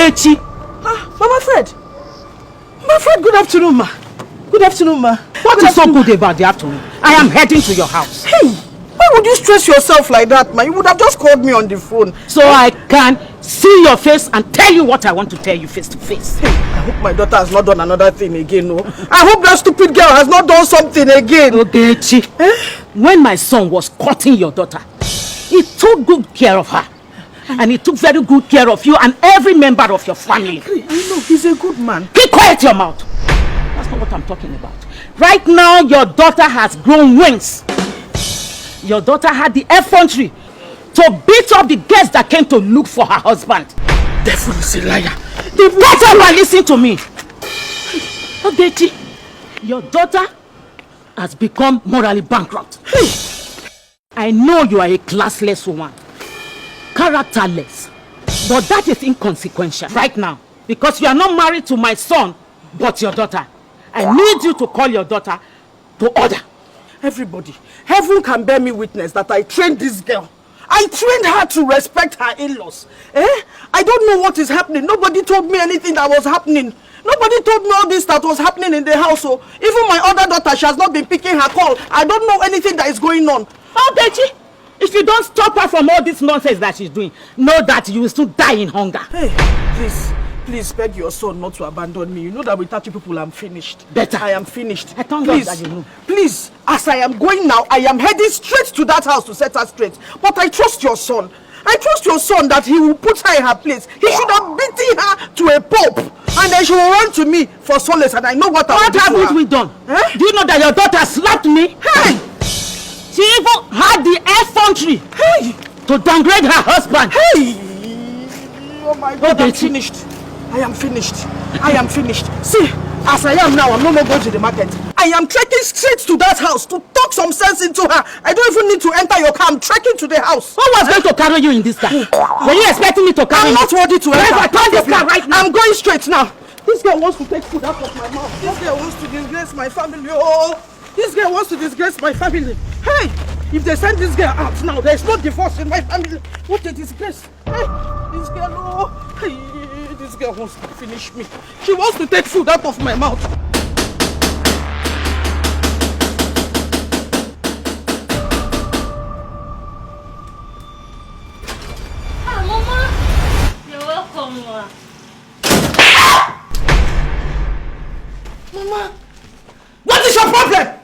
Ogechi. Mama Fred. Mama Fred, good afternoon, ma. Good afternoon, ma. What is so good about the afternoon? I am heading to your house. Hey, why would you stress yourself like that, ma? You would have just called me on the phone. So I can see your face and tell you what I want to tell you face to face. Hey, I hope my daughter has not done another thing again, no? I hope that stupid girl has not done something again. Ogechi, when my son was courting your daughter, he took good care of her. And he took very good care of you and every member of your family. I know, he's a good man. Keep quiet your mouth. That's not what I'm talking about. Right now, your daughter has grown wings. Your daughter had the effrontery to beat up the guests that came to look for her husband. Devil is a liar. Get up and listen to me. Ogechi, your daughter has become morally bankrupt. I know you are a classless woman. Characterless, but that is inconsequential right now because you are not married to my son but your daughter. I need you to call your daughter to order. Everybody, heaven can bear me witness that I trained this girl. I trained her to respect her in-laws. I don't know what is happening. Nobody told me anything that was happening. Nobody told me all this that was happening in the house. So even my other daughter, she has not been picking her call. I don't know anything that is going on. Oh, Bechi, if you don't stop her from all this nonsense that she's doing, know that you will soon die in hunger. Hey, please beg your son not to abandon me. You know that without you people I'm finished. Better. I am finished. I thank God that you know. Please, as I am going now, I am heading straight to that house to set her straight. But I trust your son. I trust your son that he will put her in her place. He should have beaten her to a pulp. And then she will run to me for solace and I know what I will do. What have we done? Do you know that your daughter slapped me? Hey! She even had the effrontery to downgrade her husband. Hey! Oh my God, I'm finished. I am finished. I am finished. See, as I am now, I'm no more going to the market. I am trekking straight to that house to talk some sense into her. I don't even need to enter your car. I'm trekking to the house. Who was going to carry you in this car? Were you expecting me to carry you? I'm not worthy to enter. I turn this car right now. I'm going straight now. This girl wants to take food out of my mouth. This girl wants to disgrace my family. Oh, this girl wants to disgrace my family. Hey, if they send this girl out now, there is no divorce in my family. What a disgrace. Hey, this girl, oh, hey, this girl wants to finish me. She wants to take food out of my mouth. Ah, Mama. You're welcome, Mama. Mama, what is your problem?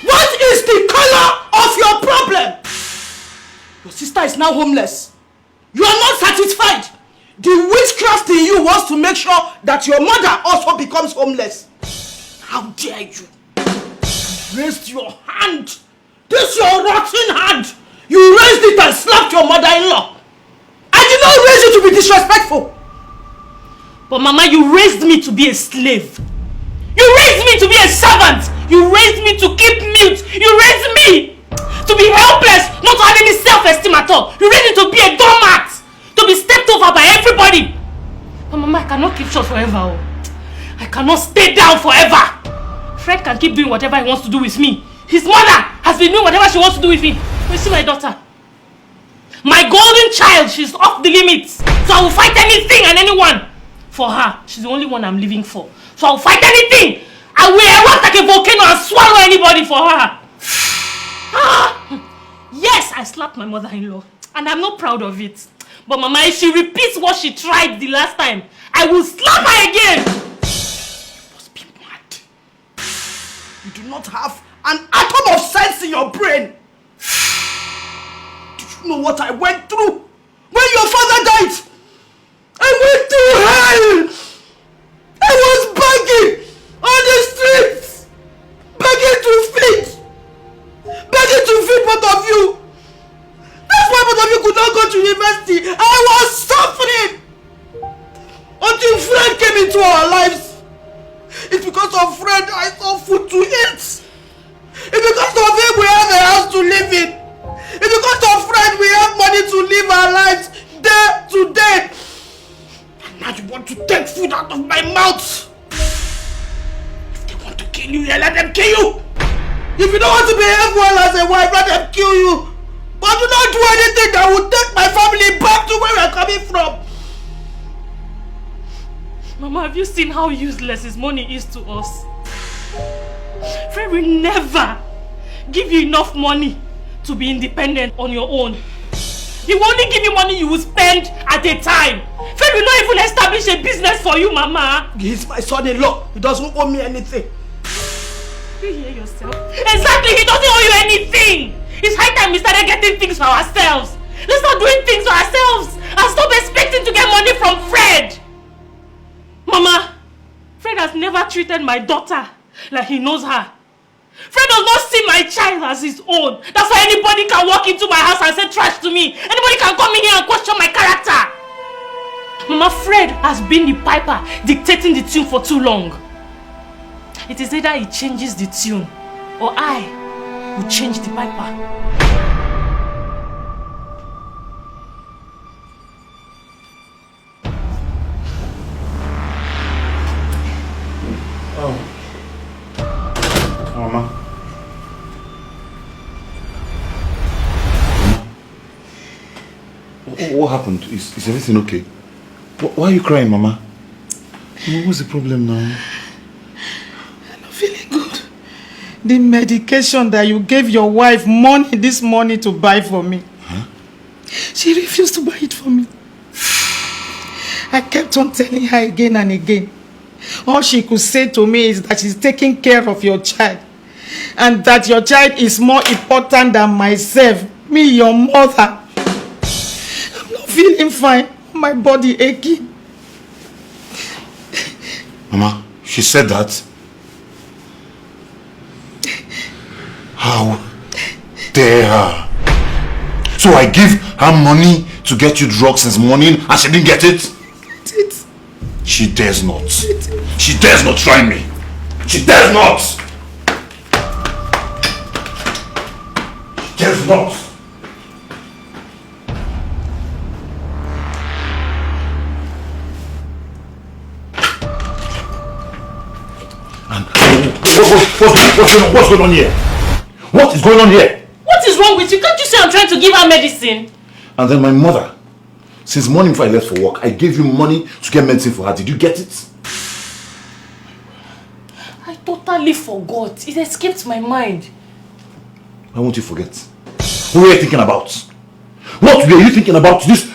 What is the color of your problem? Your sister is now homeless. You are not satisfied. The witchcraft in you wants to make sure that your mother also becomes homeless. How dare you? You raised your hand. This your rotten hand. You raised it and slapped your mother-in-law. I did not raise you to be disrespectful. But Mama, you raised me to be a slave. You raised me to be a servant. You raised me to keep mute. You raised me to be helpless, not to have any self-esteem at all. You raised me to be a doormat, to be stepped over by everybody. But Mama, I cannot keep short forever. I cannot stay down forever. Fred can keep doing whatever he wants to do with me. His mother has been doing whatever she wants to do with me. You see my daughter? My golden child, she's off the limits. So I will fight anything and anyone for her. She's the only one I'm living for. So I'll fight anything. I will erupt like a volcano and swallow anybody for her. Yes, I slapped my mother-in-law. And I'm not proud of it. But Mama, if she repeats what she tried the last time, I will slap her again. You must be mad. You do not have an atom of sense in your brain. Do you know what I went through when your father died? I went through hell. I was begging on the streets, begging to feed both of you. That's why both of you could not go to university. I was suffering until Fred came into our lives. It's because of Fred I saw food to eat. It's because of him we have a house to live in. It's because of Fred we have money to live our lives day to day. And now you want to take food out of my mouth. If they want to kill you, let them kill you. If you don't want to behave well as a wife, let them kill you. But do not do anything that will take my family back to where we are coming from. Have you seen how useless his money is to us? Fred will never give you enough money to be independent on your own. He will only give you money you will spend at a time. Fred will not even establish a business for you, Mama. He's my son-in-law. He doesn't owe me anything. You hear yourself? Exactly, he doesn't owe you anything. It's high time we started getting things for ourselves. Let's start doing things for ourselves and stop expecting to get money from Fred. Mama, Fred has never treated my daughter like he knows her. Fred does not see my child as his own. That's why anybody can walk into my house and say trash to me. Anybody can come in here and question my character. Mama, Fred has been the piper dictating the tune for too long. It is either he changes the tune or I will change the piper. Mama. What happened? Is everything okay? Why are you crying, Mama? What's the problem now? I'm not feeling good. The medication that you gave your wife money this morning to buy for me. Huh? She refused to buy it for me. I kept on telling her again and again. All she could say to me is that she's taking care of your child. And that your child is more important than myself. Me, your mother. I'm not feeling fine. My body aching. Mama, she said that? How dare her? So I give her money to get you drugs since morning and she didn't get it? She dares not. She dares not try me. She dares not. She dares not. And what's going on here? What is going on here? What is wrong with you? Can't you say I'm trying to give her medicine? And then my mother, since morning before I left for work, I gave you money to get medicine for her. Did you get it? I totally forgot. It escaped my mind. Why won't you forget? What were you thinking about? What were you thinking about? This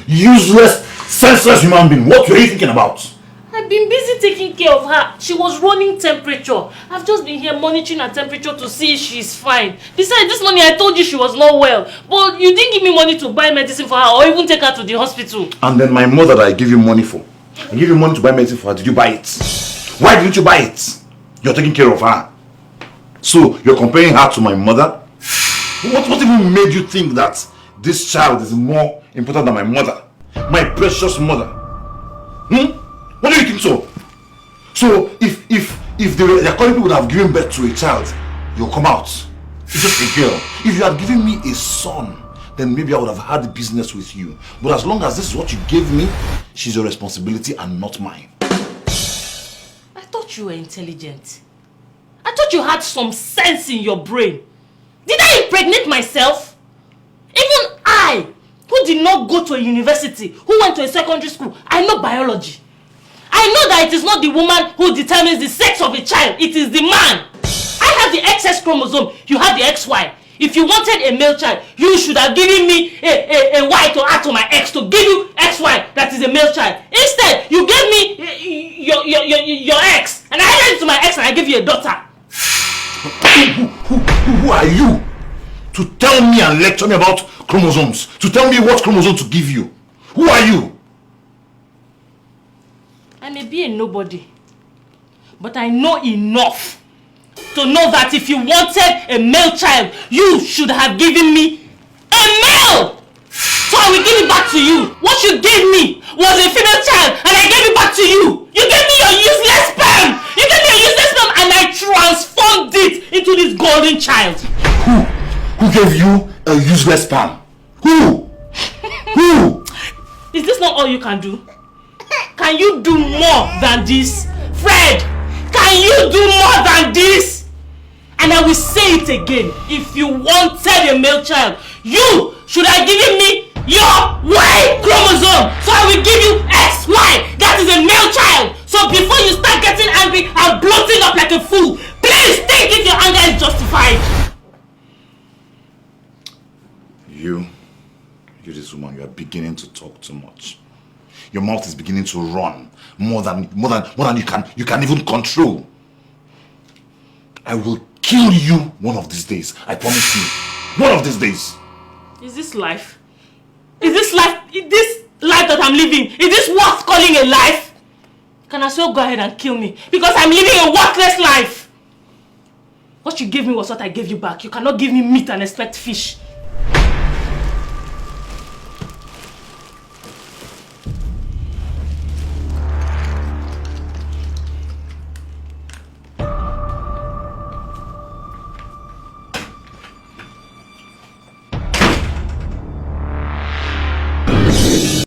useless, senseless human being. What were you thinking about? I've been busy taking care of her. She was running temperature. I've just been here monitoring her temperature to see if she's fine. Besides, this morning I told you she was not well. But you didn't give me money to buy medicine for her or even take her to the hospital. And then my mother that I gave you money for. I gave you money to buy medicine for her. Did you buy it? Why didn't you buy it? You're taking care of her. So you're comparing her to my mother? What even made you think that this child is more important than my mother? My precious mother? What do you think so? So if the according would have given birth to a child, you'll come out. It's just a girl. If you had given me a son, then maybe I would have had business with you. But as long as this is what you gave me, she's your responsibility and not mine. I thought you were intelligent. I thought you had some sense in your brain. Did I impregnate myself? Even I, who did not go to a university, who went to a secondary school, I know biology. I know that it is not the woman who determines the sex of a child, it is the man. I have the XS chromosome, you have the XY. If you wanted a male child, you should have given me a Y to add to my X to give you XY that is a male child. Instead, you gave me your X, and I added it to my X and I gave you a daughter. Who are you to tell me and lecture me about chromosomes? To tell me what chromosome to give you? Who are you? I may be a nobody, but I know enough to know that if you wanted a male child, you should have given me a male! So I will give it back to you. What you gave me was a female child and I gave it back to you. You gave me your useless sperm! You gave me your useless sperm and I transformed it into this golden child. Who gave you a useless sperm? Who? Who? Is this not all you can do? Can you do more than this? Fred, can you do more than this? And I will say it again. If you wanted a male child, you should have given me your Y chromosome. So I will give you XY. That is a male child. So before you start getting angry and bloating up like a fool, please think if your anger is justified. You this woman, you are beginning to talk too much. Your mouth is beginning to run more than you can even control. I will kill you one of these days. I promise you. One of these days. Is this life? Is this life that I'm living? Is this worth calling a life? Can I so go ahead and kill me? Because I'm living a worthless life. What you gave me was what I gave you back. You cannot give me meat and expect fish.